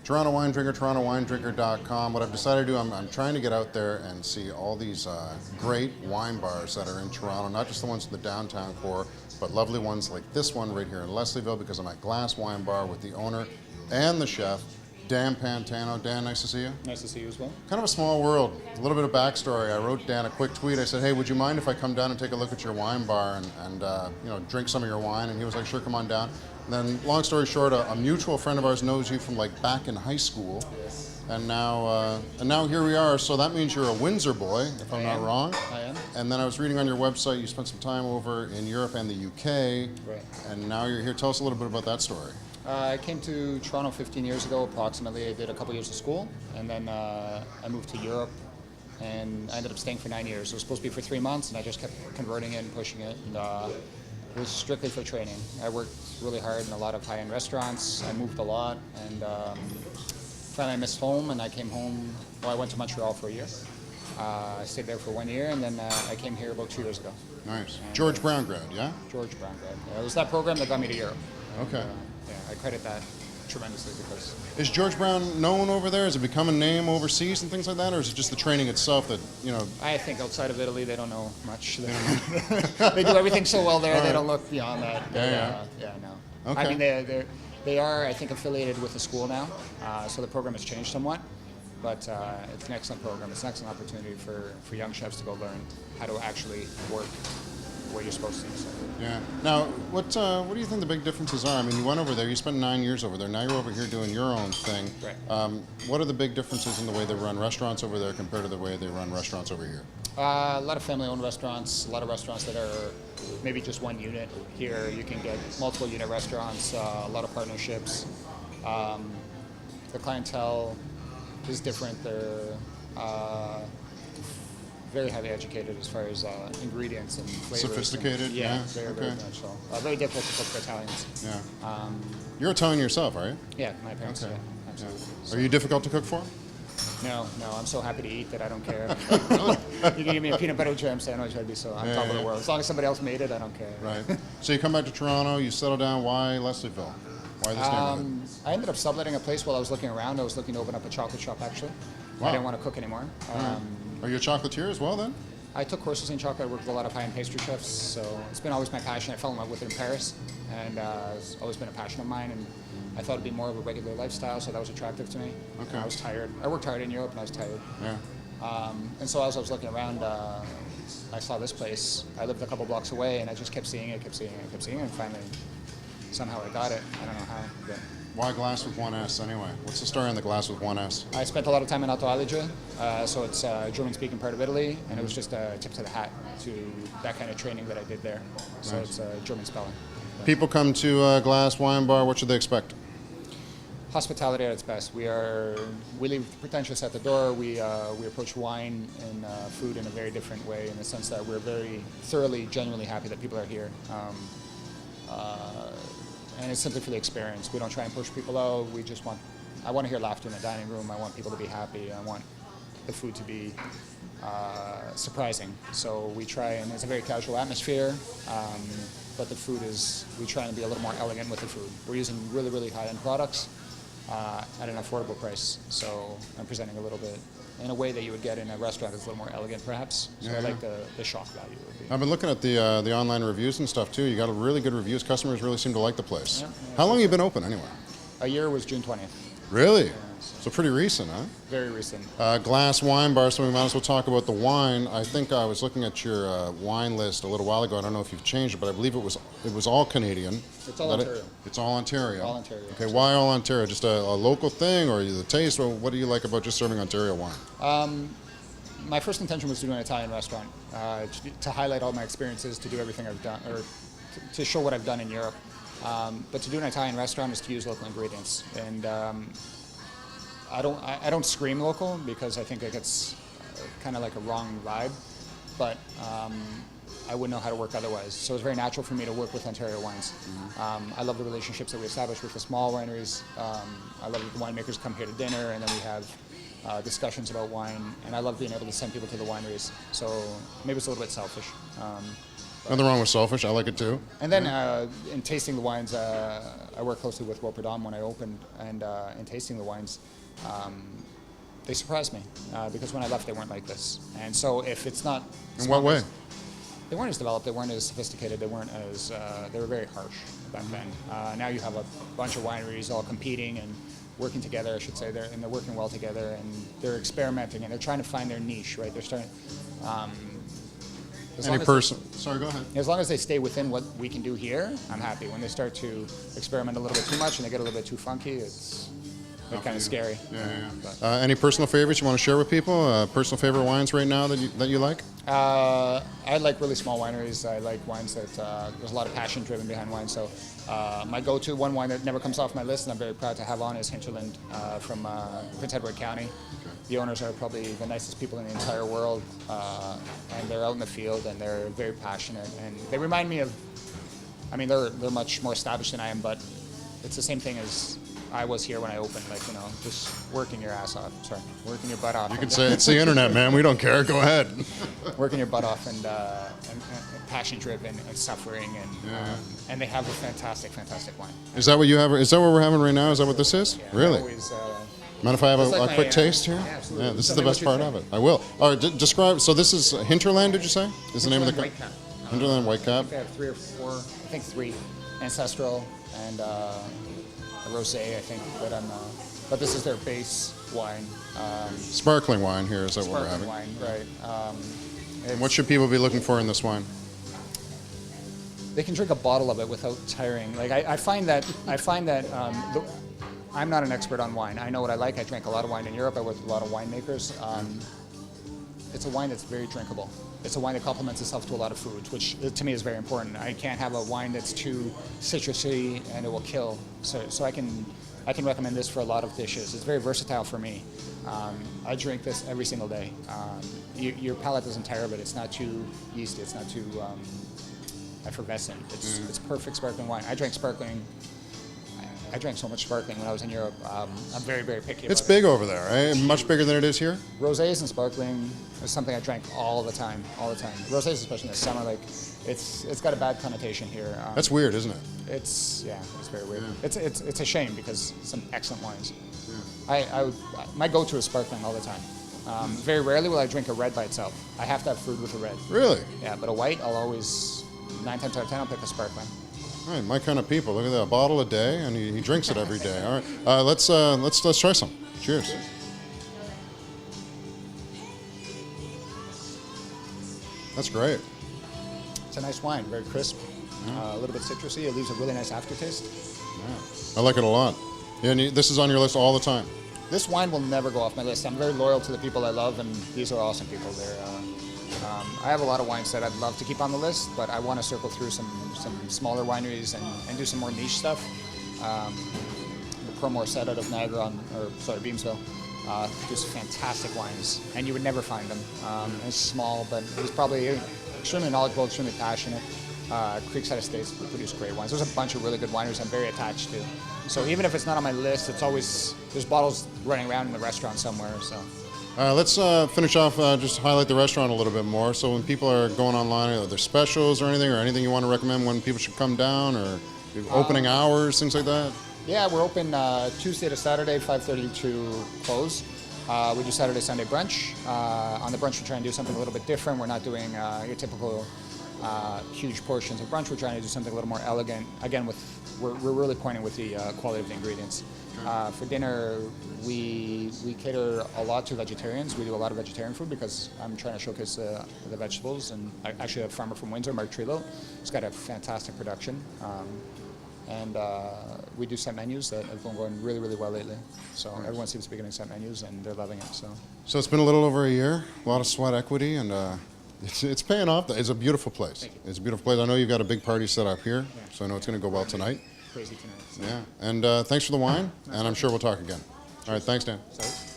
Toronto Wine Drinker, TorontoWineDrinker.com. What I've decided to do, I'm trying to get out there and see all these great wine bars that are in Toronto, not just the ones in the downtown core, but lovely ones like this one right here in Leslieville, because I'm at Glas Wine Bar with the owner and the chef, Dan Pantano. Dan, nice to see you. Nice to see you as well. Kind of a small world. A little bit of backstory. I wrote Dan a quick tweet. I said, hey, would you mind if I come down and take a look at your wine bar and you know, drink some of your wine? And he was like, sure, come on down. And then, long story short, a mutual friend of ours knows you from like back in high school. Yes. And now here we are. So that means you're a Windsor boy, if I'm not wrong. I am. And then I was reading on your website, you spent some time over in Europe and the UK. Right. And now you're here. Tell us a little bit about that story. I came to Toronto 15 years ago, approximately. I did a couple years of school, and then I moved to Europe, and I ended up staying for 9 years. It was supposed to be for 3 months, and I just kept converting it and pushing it, and it was strictly for training. I worked really hard in a lot of high-end restaurants. I moved a lot, and finally I missed home, and I came home. Well, I went to Montreal for a year. I stayed there for 1 year, and then I came here about 2 years ago. Nice. And, George Brown grad, yeah? George Brown grad. Yeah, it was that program that got me to Europe. Okay. Yeah, I credit that tremendously because... Is George Brown known over there? Has it become a name overseas and things like that? Or is it just the training itself that, you know... I think outside of Italy, they don't know much. They do everything so well there, they don't look beyond that. Yeah. No. Okay. I mean, they are, I think, affiliated with the school now, so the program has changed somewhat. But it's an excellent program. It's an excellent opportunity for young chefs to go learn how to actually work where you're supposed to. So. Yeah. Now, what do you think the big differences are? I mean, you went over there, you spent 9 years over there. Now you're over here doing your own thing. Right. What are the big differences in the way they run restaurants over there compared to the way they run restaurants over here? A lot of family-owned restaurants, a lot of restaurants that are maybe just one unit. Here you can get multiple unit restaurants, a lot of partnerships. The clientele is different. They're very highly educated as far as ingredients and flavors. Sophisticated? Yeah, Yeah. very much so. Very difficult to cook for Italians. Yeah. You're Italian yourself, are you? Yeah, my parents, Okay. yeah, absolutely. Yeah. Are you difficult to cook for? No, I'm so happy to eat that I don't care. You can give me a peanut butter jam sandwich, I'd be so on top of the world. As long as somebody else made it, I don't care. Right. So you come back to Toronto, you settle down. Why Leslieville? Why this neighborhood? I ended up subletting a place while I was looking around. I was looking to open up a chocolate shop, actually. Wow. I didn't want to cook anymore. Are you a chocolatier as well, then? I took courses in chocolate. I worked with a lot of high-end pastry chefs, so it's been always my passion. I fell in love with it in Paris, and it's always been a passion of mine, and I thought it'd be more of a regular lifestyle, so that was attractive to me. Okay. I was tired. I worked hard in Europe, and I was tired. Yeah. And so as I was looking around, I saw this place. I lived a couple blocks away, and I just kept seeing it, and finally, somehow I got it. I don't know how, but... Why Glass with one S anyway? What's the story on the Glass with one S? I spent a lot of time in Alto Adige, so it's a German-speaking part of Italy, and it was just a tip to the hat to that kind of training that I did there. So Nice. It's a German spelling. People come to Glass Wine Bar, what should they expect? Hospitality at its best. We leave pretentious at the door. We approach wine and food in a very different way, in the sense that we're very thoroughly, genuinely happy that people are here. And it's simply for the experience. We don't try and push people out. I want to hear laughter in the dining room. I want people to be happy. I want the food to be surprising. So we try, and it's a very casual atmosphere, but the food we try and be a little more elegant with the food. We're using really, really high-end products at an affordable price. So I'm presenting a little bit in a way that you would get in a restaurant that's a little more elegant, perhaps. So I like the shock value. I've been looking at the online reviews and stuff too. You got really good reviews. Customers really seem to like the place. Yeah. How long have you been open anyway? A year was June 20th. Really? Yeah, So pretty recent, huh? Very recent. Glass Wine Bar, so we might as well talk about the wine. I think I was looking at your wine list a little while ago. I don't know if you've changed it, but I believe it was all Canadian. It's all Ontario. It's all Ontario. All Ontario. Okay, why all Ontario? Just a local thing, or the taste? Or what do you like about just serving Ontario wine? My first intention was to do an Italian restaurant, to highlight all my experiences, to do everything I've done, or to show what I've done in Europe. But to do an Italian restaurant is to use local ingredients, and I don't scream local because I think it gets kind of like a wrong vibe, but I wouldn't know how to work otherwise. So it's very natural for me to work with Ontario wines. I love the relationships that we establish with the small wineries. I love that the winemakers come here to dinner, and then we have discussions about wine, and I love being able to send people to the wineries. So maybe it's a little bit selfish, Nothing wrong with Selfish. I like it too. And then in tasting the wines, I worked closely with Pantano when I opened, and in tasting the wines, they surprised me because when I left, they weren't like this. And so if it's not... In what way? They weren't as developed, they weren't as sophisticated, they weren't as... they were very harsh back then. Now you have a bunch of wineries all competing and working together, I should say, and they're working well together, and they're experimenting, and they're trying to find their niche, right? They're starting... Sorry, go ahead. As long as they stay within what we can do here, I'm happy. When they start to experiment a little bit too much and they get a little bit too funky, it's kind of scary. Yeah. Any personal favorites you want to share with people? Personal favorite wines right now that you like? I like really small wineries. I like wines that there's a lot of passion driven behind wine. So my go-to one wine that never comes off my list and I'm very proud to have on is Hinterland from Prince Edward County. Okay. The owners are probably the nicest people in the entire world, and they're out in the field and they're very passionate. And they remind me of, I mean, they're much more established than I am, but it's the same thing as I was here when I opened, like, you know, just working your ass off. Sorry, working your butt off. You can say it's the internet, man. We don't care. Go ahead. Working your butt off and passion driven and suffering, and they have a fantastic wine. Is that what you have? Is that what we're having right now? Is that what this is? Yeah, really? Always, mind if I have a quick taste here? Yeah, absolutely. Yeah, this is the best part of it. I will. All right, describe. So this is Hinterland, did you say? Is the name of the White Cap. Hinterland White Cap. I have 3 or 4. I think 3 ancestral and a rosé. I think, but this is their base wine. Sparkling wine here. Is that what we're having? Sparkling wine, right? And what should people be looking for in this wine? They can drink a bottle of it without tiring. Like I find that I'm not an expert on wine. I know what I like. I drank a lot of wine in Europe. I worked with a lot of winemakers. It's a wine that's very drinkable. It's a wine that complements itself to a lot of foods, which to me is very important. I can't have a wine that's too citrusy and it will kill. So I can recommend this for a lot of dishes. It's very versatile for me. I drink this every single day. Your palate doesn't tire of it. It's not too yeasty. It's not too effervescent. It's perfect sparkling wine. I drank so much sparkling when I was in Europe. I'm very, very picky about It's big over there, right? Much bigger than it is here? Rosés and sparkling is something I drank all the time. Rosés, especially in the summer, like it's got a bad connotation here. That's weird, isn't it? It's very weird. Yeah. It's a shame because some excellent wines. Yeah. My go-to is sparkling all the time. Very rarely will I drink a red by itself. I have to have food with a red. Really? Yeah, but a white, I'll always, 9 times out of 10, I'll pick a sparkling. All right, my kind of people. Look at that, a bottle a day, and he drinks it every day. All right, let's try some. Cheers. That's great. It's a nice wine, very crisp, a little bit citrusy. It leaves a really nice aftertaste. Yeah, I like it a lot. Yeah, and this is on your list all the time. This wine will never go off my list. I'm very loyal to the people I love, and these are awesome people. I have a lot of wines that I'd love to keep on the list, but I want to circle through some smaller wineries and do some more niche stuff. The Cromore set out of Niagara, Beamsville, do some fantastic wines, and you would never find them. It's small, but he's probably extremely knowledgeable, extremely passionate. Creekside Estates produce great wines. There's a bunch of really good wineries I'm very attached to. So even if it's not on my list, it's always, there's bottles running around in the restaurant somewhere. So. Let's finish off, just highlight the restaurant a little bit more. So when people are going online, are there specials or anything you want to recommend when people should come down, or opening hours, things like that? Yeah, we're open Tuesday to Saturday, 5:30 to close. We do Saturday, Sunday brunch. On the brunch, we try and do something a little bit different. We're not doing your typical huge portions of brunch. We're trying to do something a little more elegant. Again, we're really pointing with the quality of the ingredients. For dinner, we cater a lot to vegetarians. We do a lot of vegetarian food because I'm trying to showcase the vegetables. And I actually have a farmer from Windsor, Mark Trillo. He's got a fantastic production. And we do set menus that have been going really, really well lately. So everyone seems to be getting set menus, and they're loving it. So it's been a little over a year, a lot of sweat equity, and it's paying off. It's a beautiful place. Thank you. It's a beautiful place. I know you've got a big party set up here, so I know it's going to go well tonight. Crazy tonight. Yeah, and thanks for the wine, and I'm sure we'll talk again. All right, thanks, Dan. Sorry.